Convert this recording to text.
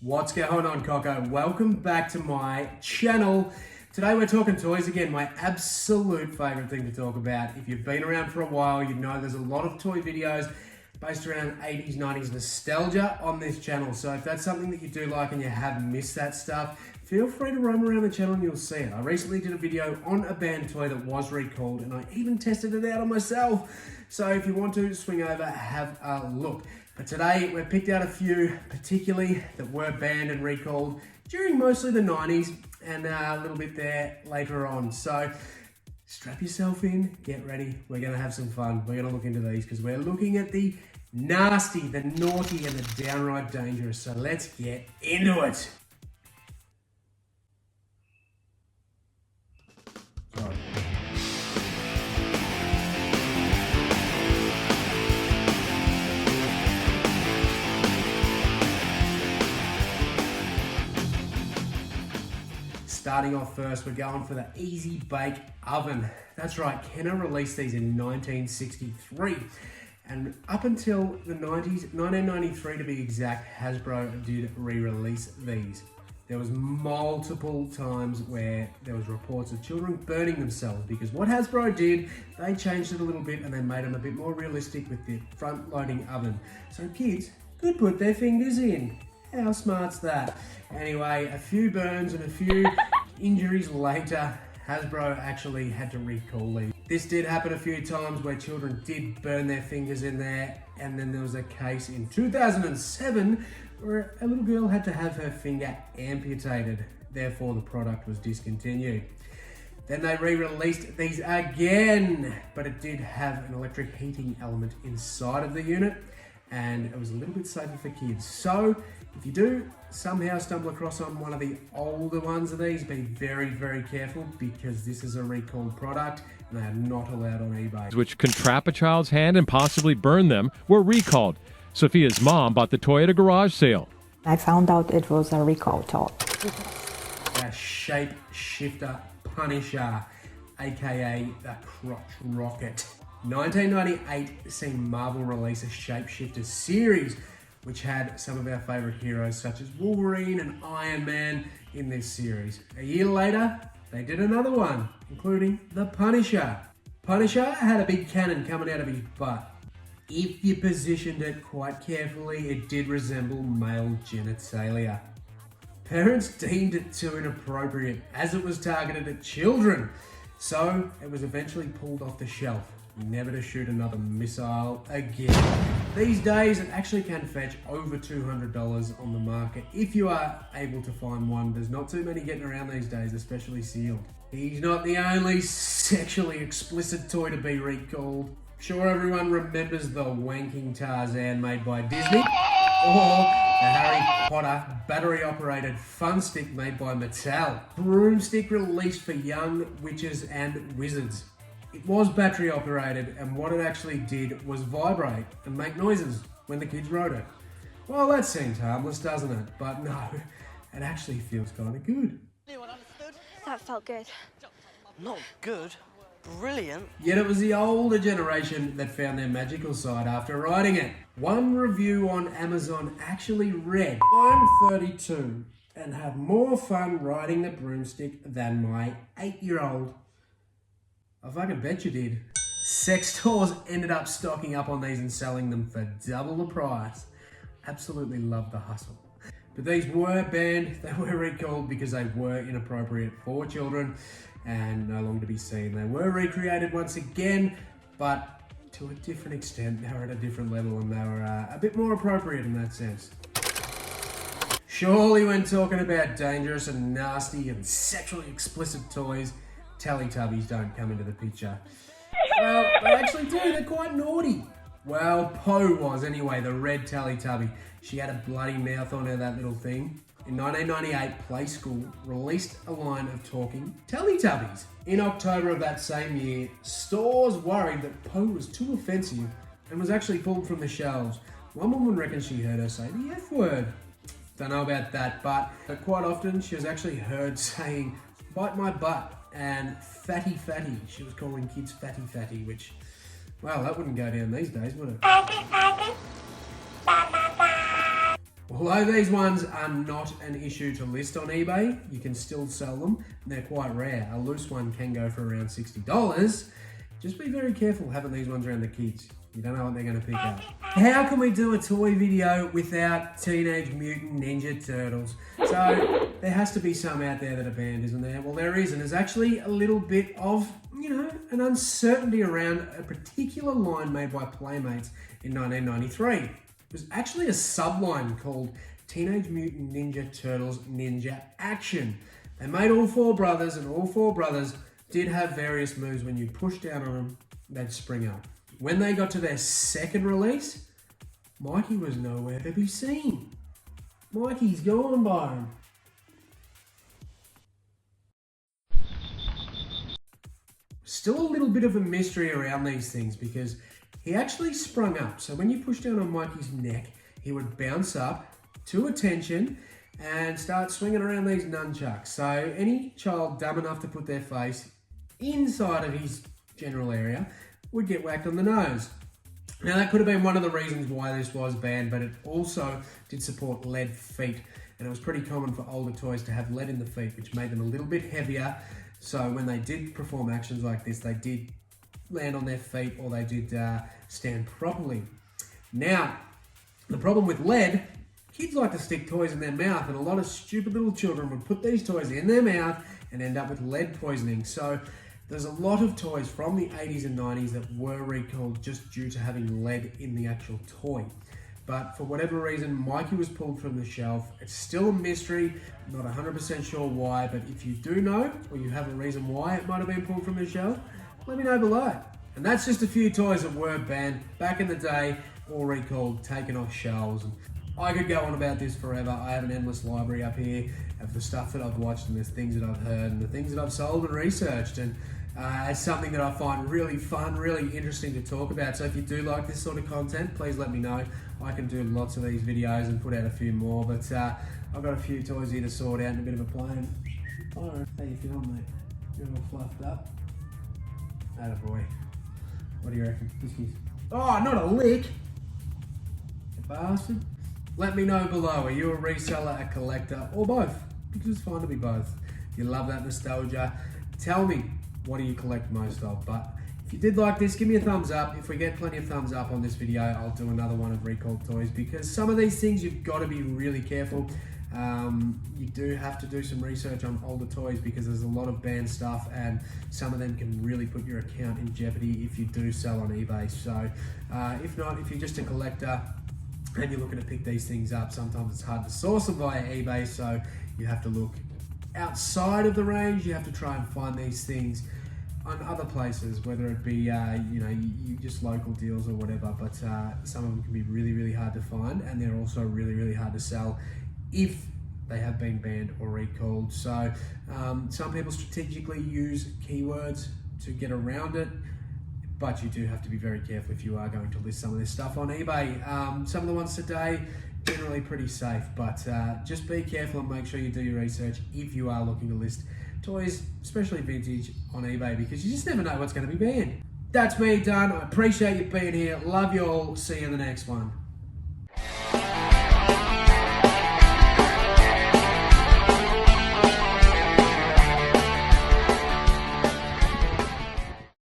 What's going on, Coco? Welcome back to my channel. Today we're talking toys again, my absolute favorite thing to talk about. If you've been around for a while, you know there's a lot of toy videos based around 80s, 90s nostalgia on this channel. So if that's something that you do like and you have missed that stuff, feel free to roam around the channel and you'll see it. I recently did a video on a banned toy that was recalled and I even tested it out on myself. So if you want to, swing over, have a look. But today we've picked out a few particularly that were banned and recalled during mostly the 90s and a little bit there later on. So strap yourself in, get ready. We're gonna have some fun. We're gonna look into these because we're looking at the nasty, the naughty, and the downright dangerous. So let's get into it. Sorry. Starting off first, we're going for the Easy Bake Oven. That's right, Kenner released these in 1963. And up until the 90s, 1993 to be exact, Hasbro did re-release these. There was multiple times where there was reports of children burning themselves because what Hasbro did, they changed it a little bit and they made them a bit more realistic with the front-loading oven. So kids could put their fingers in. How smart's that? Anyway, a few burns and a few injuries later, Hasbro actually had to recall these. This did happen a few times where children did burn their fingers in there, and then there was a case in 2007 where a little girl had to have her finger amputated. Therefore, the product was discontinued. Then they re-released these again, but it did have an electric heating element inside of the unit, and it was a little bit safer for kids. So if you do somehow stumble across on one of the older ones of these, be very, very careful because this is a recalled product and they are not allowed on eBay. Which can trap a child's hand and possibly burn them were recalled. Sophia's mom bought the toy at a garage sale. I found out it was a recall toy. A shape shifter Punisher, aka the crotch rocket. 1998 seen Marvel release a Shapeshifter series, which had some of our favorite heroes such as Wolverine and Iron Man in this series. A year later, they did another one, including the Punisher. Punisher had a big cannon coming out of his butt. If you positioned it quite carefully, it did resemble male genitalia. Parents deemed it too inappropriate as it was targeted at children, so it was eventually pulled off the shelf, never to shoot another missile again. These days, it actually can fetch over $200 on the market if you are able to find one. There's not too many getting around these days, especially sealed. He's not the only sexually explicit toy to be recalled. Sure, everyone remembers the wanking Tarzan made by Disney, or the Harry Potter battery-operated fun stick made by Mattel. Broomstick released for young witches and wizards. It was battery operated, and what it actually did was vibrate and make noises when the kids rode it. Well, that seems harmless, doesn't it? But no, it actually feels kind of good. That felt good. Not good, brilliant. Yet it was the older generation that found their magical side after riding it. One review on Amazon actually read, "I'm 32 and have more fun riding the broomstick than my 8-year-old. I fucking bet you did. Sex stores ended up stocking up on these and selling them for double the price. Absolutely love the hustle. But these were banned, they were recalled because they were inappropriate for children and no longer to be seen. They were recreated once again, but to a different extent. They were at a different level and they were a bit more appropriate in that sense. Surely when talking about dangerous and nasty and sexually explicit toys, Teletubbies don't come into the picture. Well, they actually do, they're quite naughty. Well, Poe was anyway, the red Teletubby. She had a bloody mouth on her, that little thing. In 1998, Play School released a line of talking Teletubbies. In October of that same year, stores worried that Poe was too offensive and was actually pulled from the shelves. One woman reckons she heard her say the F word. Don't know about that, but quite often she was actually heard saying, "Bite my butt," and "fatty fatty." She was calling kids fatty fatty, which, well, that wouldn't go down these days, would it? Although these ones are not an issue to list on eBay, you can still sell them. And they're quite rare. A loose one can go for around $60. Just be very careful having these ones around the kids. You don't know what they're going to pick up. How can we do a toy video without Teenage Mutant Ninja Turtles? So there has to be some out there that are banned, isn't there? Well, there is, and there's actually a little bit of, an uncertainty around a particular line made by Playmates in 1993. It was actually a subline called Teenage Mutant Ninja Turtles Ninja Action. They made all four brothers, and all four brothers did have various moves. When you push down on them, they'd spring up. When they got to their second release, Mikey was nowhere to be seen. Mikey's gone, Byron. Still a little bit of a mystery around these things because he actually sprung up. So when you push down on Mikey's neck, he would bounce up to attention and start swinging around these nunchucks. So any child dumb enough to put their face inside of his general area would get whacked on the nose. Now that could have been one of the reasons why this was banned, but it also did support lead feet. And it was pretty common for older toys to have lead in the feet, which made them a little bit heavier. So when they did perform actions like this, they did land on their feet or they did stand properly. Now, the problem with lead, kids like to stick toys in their mouth, and a lot of stupid little children would put these toys in their mouth and end up with lead poisoning. So there's a lot of toys from the 80s and 90s that were recalled just due to having lead in the actual toy. But for whatever reason, Mikey was pulled from the shelf. It's still a mystery, not 100% sure why, but if you do know, or you have a reason why it might have been pulled from the shelf, let me know below. And that's just a few toys that were banned back in the day, or recalled, taken off shelves. And I could go on about this forever. I have an endless library up here of the stuff that I've watched and the things that I've heard and the things that I've sold and researched. And it's something that I find really fun, really interesting to talk about. So if you do like this sort of content, please let me know. I can do lots of these videos and put out a few more, but I've got a few toys here to sort out and a bit of a plan. Oh, how you feeling, mate? You're all fluffed up? Attaboy. What do you reckon? Oh, not a lick! You bastard. Let me know below, are you a reseller, a collector, or both? Because it's fine to be both. If you love that nostalgia, tell me, what do you collect most of? But if you did like this, give me a thumbs up. If we get plenty of thumbs up on this video, I'll do another one of recalled toys, because some of these things you've got to be really careful. You do have to do some research on older toys because there's a lot of banned stuff, and some of them can really put your account in jeopardy if you do sell on eBay. So if not, if you're just a collector and you're looking to pick these things up, sometimes it's hard to source them via eBay, so you have to look outside of the range. You have to try and find these things on other places, whether it be you just local deals or whatever, but some of them can be really hard to find, and they're also really hard to sell if they have been banned or recalled. So some people strategically use keywords to get around it, but you do have to be very careful if you are going to list some of this stuff on eBay. Some of the ones today, generally pretty safe, but just be careful and make sure you do your research if you are looking to list toys, especially vintage, on eBay, because you just never know what's going to be banned. That's me done. I appreciate you being here. Love you all. See you in the next one.